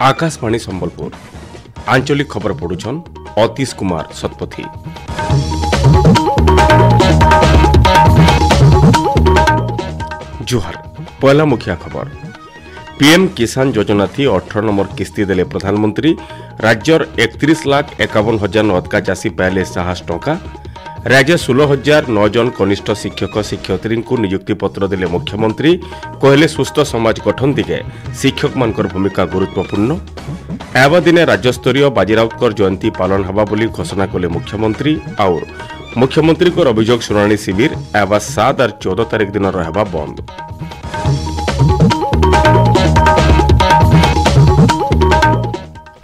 आकाशवाणी संबलपुर आंचलिक खबर पढ़ुछन अतीश कुमार सतपथी। जुहार पहला मुखिया खबर। पीएम किसान योजना थी 18 नंबर किस्ती देले प्रधानमंत्री। राज्यर 31,51,000 नदका चाषी पाइले 600 टंका। राज्य 16,009 जन कनिष्ठ शिक्षक शिक्षयित्री को नियुक्ति पत्र देले मुख्यमंत्री। कहले सुस्थ समाज गठन दिगे शिक्षक मानकर भूमिका गुरुत्वपूर्ण। एवं दिने राज्यस्तरीय बाजीराउतकर जयंती पालन हवा बोली घोषणा कले मुख्यमंत्री। और मुख्यमंत्री को अभियोग शुणाणी शिविर एवं 7 और 14 तारीख दिन रहबा बंद।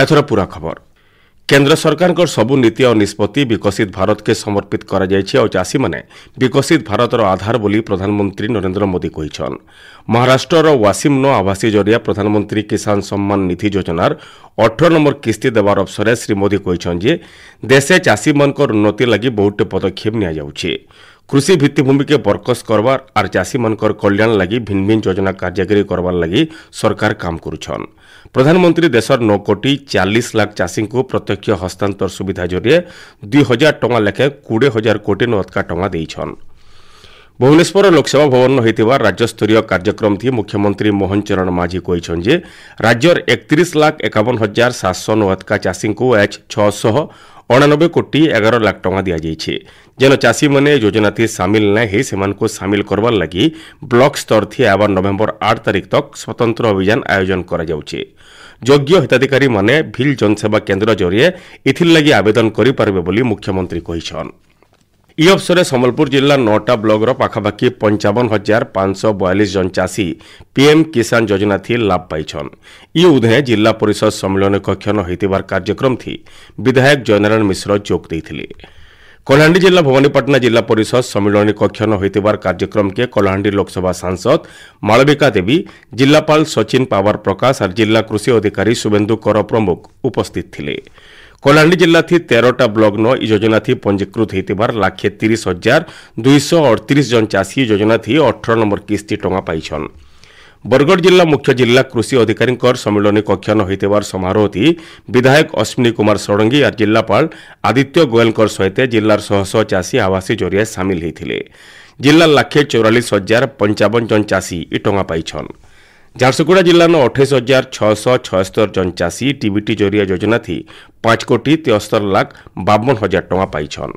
एथर पूरा खबर। केंद्र सरकार को सबु नीति और निष्पत्ति विकसित भारत के समर्पित करा जायछि और चाषी माने विकसित भारतर आधार बोली प्रधानमंत्री नरेंद्र मोदी कहिछन। महाराष्ट्र वासिम आभासी जरिया प्रधानमंत्री किसान सम्मान निधि योजनार 18 नंबर किस्ती देवार अवसर श्री मोदी कहिछन जे देशे चाषी मानकर उन्नति लगी बहुत पदक्षेप निया जाउछि। कृषि भित्तिभूमि के बरकस करवार और चाषी मानकर कल्याण लगी भिन्न भिन्न योजना कार्यकारी करवार लगी सरकार काम करुछन। प्रधानमंत्री देशर 9 कोटी 40 लाख चाषी को प्रत्यक्ष हस्तांतर सुविधा जरिए 2,000 टंका लेखे 20,000 कोटी नदका टंका देइछन। भुवनेश्वर लोकसभा भवन होइतिबा राज्यस्तरीय कार्यक्रम थी मुख्यमंत्री मोहन चरण माझी कहिछन जे राज्यर 31,51,700 नदका चाषी को एच 689 कोटी 11 लाख टंका दिया जाइछे। जेन चाषी माने योजना थी सामिल न हे सेमान को सामिल करवार लगी ब्लॉक स्तर थी एवं नवेम्बर 8 तारीख तक स्वतंत्र अभियान आयोजन करा जाउछे। योग्य हिताधिकारी माने भिल जनसेवा केन्द्र जरिए इथिर लगी आवेदन करि पारबे बोली मुख्यमंत्री कहिछन। इ अवसर संबलपुर जिला 9टा ब्लॉक पाखापाखि 55,542 जन चाषी पीएम किसान योजना थी लाभ पाइछन। इ उदय जिला परिषद सम्मेलन कक्षन होइतिबार कार्यक्रम थी विधायक जयनारायण मिश्र जोग देइथिले। कलाहांडी जिला भवानीपाटना जिला परिषद सम्मेलन कक्षन होइतिबार कार्यक्रम के कलाहांडी लोकसभा सांसद मालविका देवी, जिलापाल सचिन पावर प्रकाश और जिला कृषि अधिकारी शुभेन्दु कर प्रमुख उपस्थित थिले। कलाहांडी जिला थी 13टा ब्लॉक न योजना थी पंजीकृत होइतिबार 1,30,238 जन चाषी योजना थी 18 नंबर किस्ती टंका पाइछन। बरगढ़ जिला मुख्य जिला कृषि अधिकारी सम्मेलन कक्षन होइतिबार समारोह थी विधायक अश्विनी कुमार षडंगी और जिलापाल आदित्य गोयल सहित जिलार 100 चाषी आवासी जरिए सामिल होइथिले। जिला 1,44,055 जन चाषी इ टंका पाइछन। झारसुगुड़ा जिला 28,676 जन चाषी टीबीटी जरिया योजना थी 5,73,52,000 टंका पाइछन।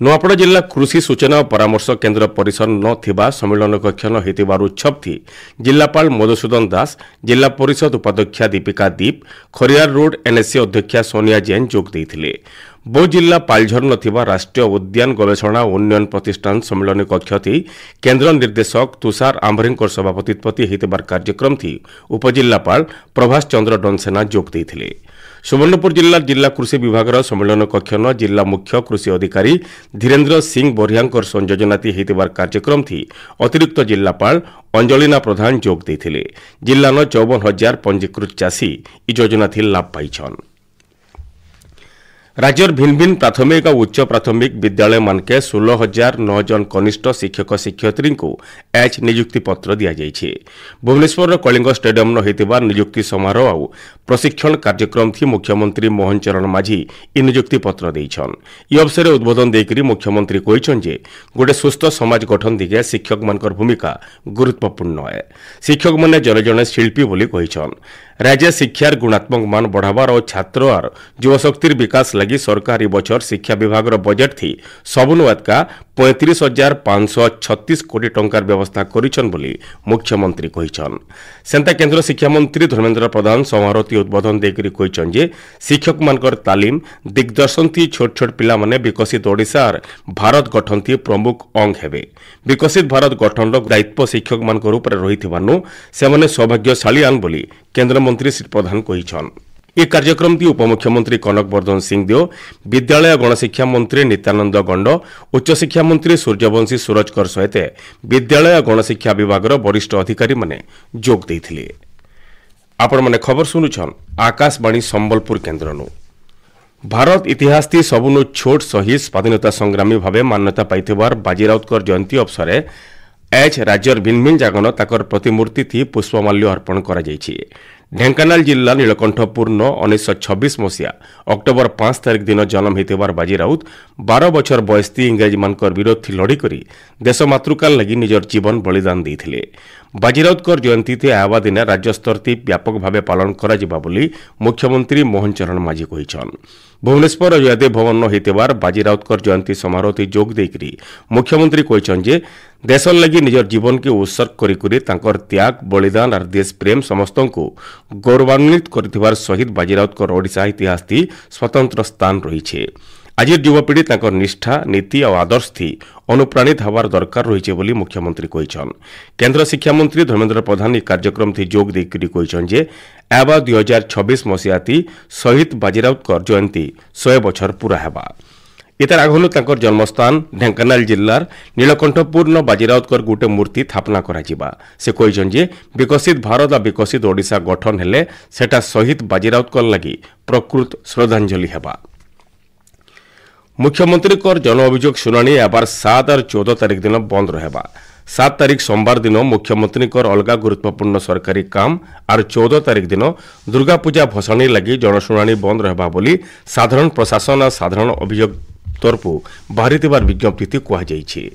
नुआपड़ा जिला कृषि सूचना और परामर्श केन्द्र परिसर न थिबा सम्मेलन कक्षन होइतिबार उत्सव थी जिलापाल मधुसूदन दास, जिला परिषद उपाध्यक्षा दीपिका दीप, खरियार रोड एनएससी अध्यक्षा सोनिया जैन जोग देइथिले। बौद्ध जिला पालझर नथिबा राष्ट्रीय उद्यान गवेषणा उन्नयन प्रतिष्ठान सम्मेलन कक्ष थी केन्द्र निर्देशक तुषार आंभरेंकर सभापतित्व होइतिबार कार्यक्रम थी उपजिलापाल प्रभाष चंद्र डनसेना जोग देइथिले। सुवर्णपुर जिला जिला कृषि विभाग सम्मेलन कक्षन जिला मुख्य कृषि अधिकारी धीरेन्द्र सिंह बोरियांकर संयोजना होइतिबार कार्यक्रम थी अतिरिक्त जिलापाल अंजलिना प्रधान जोग देइथिले। जिलान 54,000 पंजीकृत चाषी इ योजना थी लाभ पाइछन। राज्यर भिन्न भिन्न प्राथमिक और उच्च प्राथमिक विद्यालय मानके 16,009 जन कनिष्ठ शिक्षक शिक्षयित्री को एच नियुक्ति पत्र दिया जाइछे। भुवनेश्वर कलिंग स्टेडियम होइतिबा नियुक्ति समारोह और प्रशिक्षण कार्यक्रम थी मुख्यमंत्री मोहन चरण माझी इ नियुक्ति पत्र देइछन। इ अवसर उद्बोधन देकरी मुख्यमंत्री कहिछन जे गोटे सुस्थ समाज गठन दिगे शिक्षक मानकर भूमिका गुरुत्वपूर्ण है। शिक्षक माने जने जने शिल्पी बोली कहिछन। राज्य शिक्षार गुणात्मक मान बढ़ावार और छात्र और युवशक्तिर विकास लगी सरकारी बचर शिक्षा विभाग बजेट थी सबुनुआतका 35,536 कोटी टंकार व्यवस्था करिछन बोली मुख्यमंत्री कहिछन। सेंता केंद्र शिक्षा मंत्री धर्मेंद्र प्रधान समारोह उद्बोधन देकरी कहिछन जे शिक्षक मानकर तालीम दिग्दर्शन थी छोट छोट पिला माने विकसित ओडिशा और भारत गठन थी प्रमुख अंग हेबे। विकसित भारत गठन दायित्व शिक्षक मानकर ऊपर रहिथिबानु सेमाने सौभाग्यशालीआन बोली केंद्र मंत्री श्री प्रधान कहिछन। ये कार्यक्रम थी उपमुख्यमंत्री कनक वर्धन सिंहदेव, विद्यालय गणशिक्षा मंत्री नित्यानंद गंड, उच्च शिक्षा मंत्री सूर्यवंशी सूरजकर सहित विद्यालय गणशिक्षा विभाग वरिष्ठ अधिकारी माने जोग देइथिले। आपण माने खबर सुनुछन आकाशवाणी संबलपुर केन्द्रनु। भारत इतिहास थी सबुनु छोट शहीद स्वाधीनता संग्रामी भावे मान्यता पाइथिबार बाजीराउतकर जयंती अवसर एच राज्यर भिन्न भिन्न जागन ताकर प्रतिमूर्ति थी पुष्पमाल्य अर्पण करा जाइछि। ଢେଙ୍କାନାଳ ଜିଲ୍ଲା ନୀଳକଣ୍ଠପୁରନ 1926 ମସିହା ଅକ୍ଟୋବର 5 ତାରିଖ ଦିନ ଜନ୍ମ ହୋଇଥିବାର ବାଜି ରାଉତ 12 ବର୍ଷର ବୟସ୍ତି ଇଂରେଜମାନଙ୍କର ବିରୋଧୀ ଲଢ଼ିକରି ଦେଶ ମାତୃକାଲ ଲାଗି ନିଜର ଜୀବନ ବଳିଦାନ ଦେଇଥିଲେ। ବାଜି ରାଉତଙ୍କର ଜୟନ୍ତୀ ଆହବା ଦିନେ ରାଜ୍ୟସ୍ତରତି ବ୍ୟାପକ ଭାବେ ପାଳନ କରାଯିବା ବୋଲି ମୁଖ୍ୟମନ୍ତ୍ରୀ ମୋହନ ଚରଣ ମାଝୀ କହିଛନ୍ତି। ଭୁବନେଶ୍ୱର ଜୟଦେବ ଭବନ ହୋଇଥିବାର ବାଜି ରାଉତଙ୍କର ଜୟନ୍ତୀ ସମାରୋହରେ ଯୋଗ ଦେଇକରି ମୁଖ୍ୟମନ୍ତ୍ରୀ କହିଛନ୍ତି ଯେ ଦେଶର ଲାଗି ନିଜର ଜୀବନକୁ ଉତ୍ସର୍ଗ କରିକରି ତାଙ୍କର ତ୍ୟାଗ ବଳିଦାନ ଆର୍ ଦେଶ ପ୍ରେମ ସମସ୍ତଙ୍କୁ ଗୌରବାନ୍ୱିତ କରିଥିବାର ଶହୀଦ ବାଜି ରାଉତଙ୍କର ଓଡ଼ିଶା ଇତିହାସରେ ସ୍ୱତନ୍ତ୍ର ସ୍ଥାନ ରହିଛି। ଆଜିର ଯୁବପିଢ଼ି ତାଙ୍କର ନିଷ୍ଠା ନୀତି ଆଉ ଆଦର୍ଶଥି ଅନୁପ୍ରାଣିତ ହେବାର ଦରକାର ରହିଛି ବୋଲି ମୁଖ୍ୟମନ୍ତ୍ରୀ କହିଛନ୍ତି। କେନ୍ଦ୍ର ଶିକ୍ଷାମନ୍ତ୍ରୀ ଧର୍ମେନ୍ଦ୍ର ପ୍ରଧାନ ଏହି କାର୍ଯ୍ୟକ୍ରମରେ ଯୋଗ ଦେଇକରି କହିଛନ୍ତି ଯେ ଆବା 2026 ମସିହାରେ ଶହୀଦ ବାଜି ରାଉତଙ୍କର ଜୟନ୍ତୀ 100 ବର୍ଷର ପୁରା ହେବା। इतर आगनु तांकर जन्मस्थान ढेंकानाल जिल्लार नीलकंठपुरन बाजी राउतकर गोटे मूर्ति स्थापना कराजिबा। से कहिछन जे विकसित भारत आ विकसित ओडिशा गठन हेले सेटा शहीद बाजी राउतकर लागि प्रकृत श्रद्धांजलि हेबा। मुख्यमंत्री कर जन अभियोग शुनानी एबार 7 और 14 तारिख दिन बंद रहेबा। 7 तारिख सोमवार दिन मुख्यमंत्री कर अलग गुरुत्वपूर्ण सरकारी काम और 14 तारिख दिन दुर्गा पूजा भसाणी लगी जनशुनानी बंद रहेबा बोली साधारण प्रशासन और साधारण अभियोग तरफु बाहरी विज्ञप्ति कहुई।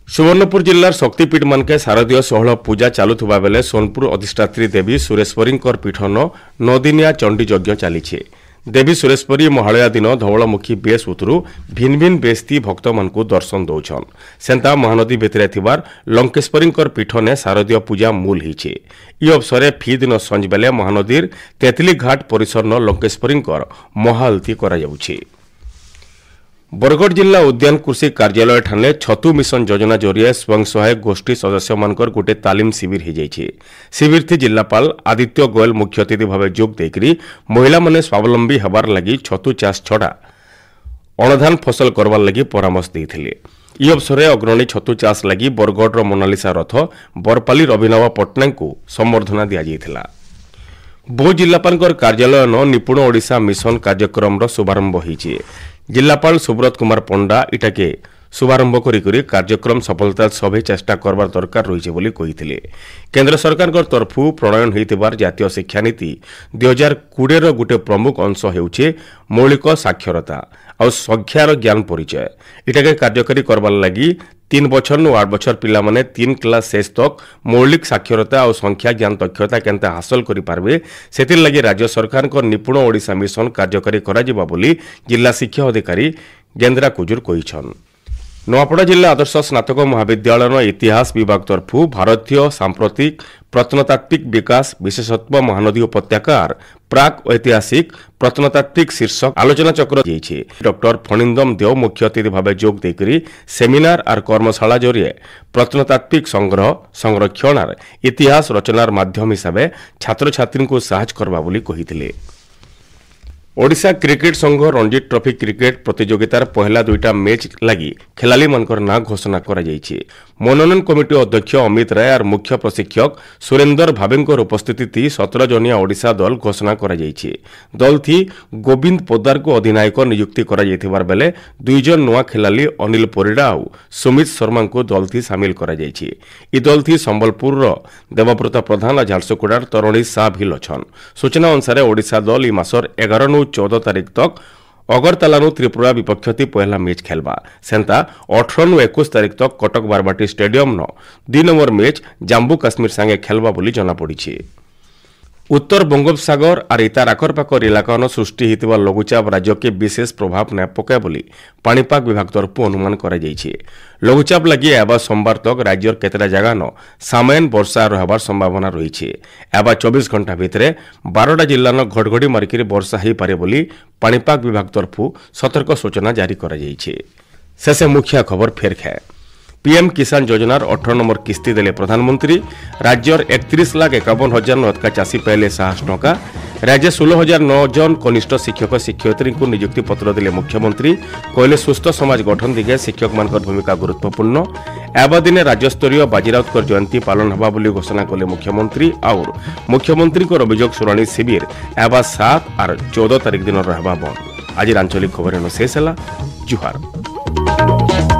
सुवर्णपुर जिलार शक्तिपीठ मानके शारदीय षोहल पूजा चलुवा बेले सोनपुर अधिष्ठात्री देवी सुरेश्वरी पीठन 9 दिनिया चंडी यज्ञ चली। देवी सुरेश्वरी महालया दिन धवलमुखी बेश उतरू भिन्न भिन्न बेस्ती भक्त मानकु दर्शन दौछन। सेंता महानदी भितरे थिबार लंकेश्वरी पीठने शारदीय पूजा मूल हिचे। इ अवसरे फी दिन संज बेले महानदीर तेतली घाट परिसरन लंकेश्वरी महाआलती करा जाउछि। बरगढ़ जिला उद्यान कृषि कार्यालय ठाने छतु मिशन योजना जरिए स्वयं सहायक गोष्ठी सदस्य मानकर गोटे तालीम शिविर हो जाइए। शिविर थी जिलापाल आदित्य गोयल मुख्य अतिथि भाव जोग देकरी महिला माने स्वावलंबी हबार लगी छतु चाष छड़ा अणधान फसल करवार लगी परामर्श देथिले। इ अवसर अग्रणी छतु चाष लगी बरगढ़ मोनालिसा रथ बरपाली अभिनव पट्टनायक को संबर्धना दि जाइथिला। बहु जिलापाल कार्यालय निपुण ओडिशा मिशन कार्यक्रम शुभारंभ होइछि। जिलापाल सुब्रत कुमार पंडा इटाके शुभारंभ करी कार्यक्रम सफलता सभे चेष्टा करबार दरकार रही बोली कहिथिले। केंद्र सरकार तरफु प्रणयन होइतिबार जातीय शिक्षा नीति 2020 गोटे प्रमुख अंश हेउछे मौलिक साक्षरता और संख्यार ज्ञान परिचय। इटाके कार्यकारी करबार लगी 3 बछर नु 8 बछर पिला माने 3 क्लास शेष तक मौलिक साक्षरता और संख्या ज्ञान दक्षता केनते हासिल करि पारबे सेतिर लगी राज्य सरकार को निपुण ओडिशा मिशन कार्यकारी करा जिबा बोली जिला शिक्षा अधिकारी गेंद्रा कुजुर कहिछन। नवापड़ा जिला आदर्श स्नातक महाविद्यालय इतिहास विभाग तरफु भारतीय सांप्रतिक प्रत्नतात्विक विकास विशेषत्व महानदी उपत्यकार प्राक ऐतिहासिक प्रत्नतात्विक शीर्षक आलोचना चक्र जाइए। डॉक्टर फणिंदम देव मुख्य अतिथि भाव जोग देकरी सेमिनार और कर्मशाला जरिए प्रत्नतात्विक संग्रह संरक्षण और इतिहास रचनार माध्यम हिसाब छात्र छात्री को साहाय्य करवा बोली कहिथिले। ओडिशा क्रिकेट संघ रणजी ट्रॉफी क्रिकेट प्रतियोगितार पहला 2टा मैच लगी खेलाड़ी मानकर ना घोषणा करा जाइए। मनोनयन कमिटी अध्यक्ष अमित राय और मुख्य प्रशिक्षक सुरेंद्र भावेंकर उपस्थिति 17 जनिया ओडिशा दल घोषणा करा जाइए। दल थी गोविंद पोद्दार को अधिनायक नियुक्ति करा जाइथिबार बेले 2 जन नुआ खेलाड़ी अनिल परिडा और सुमित शर्मा को दल थी सामिल करा जाइए। इ दल थी संबलपुर देवव्रत प्रधान और झारसुगुड़ार तरुणी शाह भिल छन। सूचना अनुसार ओडिशा दल इ मासर 11 नु 14 तारिख तक अगरतला त्रिपुरा विपक्ष पहला मैच खेलवा। सेंता 18 नु 21 तारिख तक Cuttack Barabati stadium 2 number match Jammu Kashmir संगे खेलवा बोली जना पड़ी। उत्तर बंगोपसागर और इतार आखरपाखर इलाका सृष्टि होता लघुचाप राज्य के विशेष प्रभाव न पकाए बोली पाणीपाग विभाग तरफ अनुमान करा जाइए। लघुचाप लगी एबा सोमवार तक राज्यर केतरा जगह सामान्य वर्षा रहार संभावना रही। एबा 24 घंटा भितर 12टा जिल्लार घड़घड़ी मारिकी वर्षा हो पारे बोली पाणीपाग विभाग तरफ सतर्क सूचना जारी करा जाइए। शेषे मुख्य खबर फेर खाए। पीएम किसान योजनार 18 नंबर किस्ती देले प्रधानमंत्री। राज्यर 31,51,000 नतका चाषी पाइले 60 टंका। राज्य 16,009 जन कनिष्ठ शिक्षक शिक्षयित्री को नियुक्ति पत्र देले मुख्यमंत्री। कहले सुस्थ समाज गठन दिगे शिक्षक मान भूमिका गुरुत्वपूर्ण। एबा दिने राज्यस्तरीय बाजी राउतकर जयंती पालन हवा बोली घोषणा कले मुख्यमंत्री। और मुख्यमंत्री को अभियोग शुनानी शिविर एबा 7 और 14 तारिख दिन रहबा बंद। आज आंचलिक खबर शेष है। जुहार।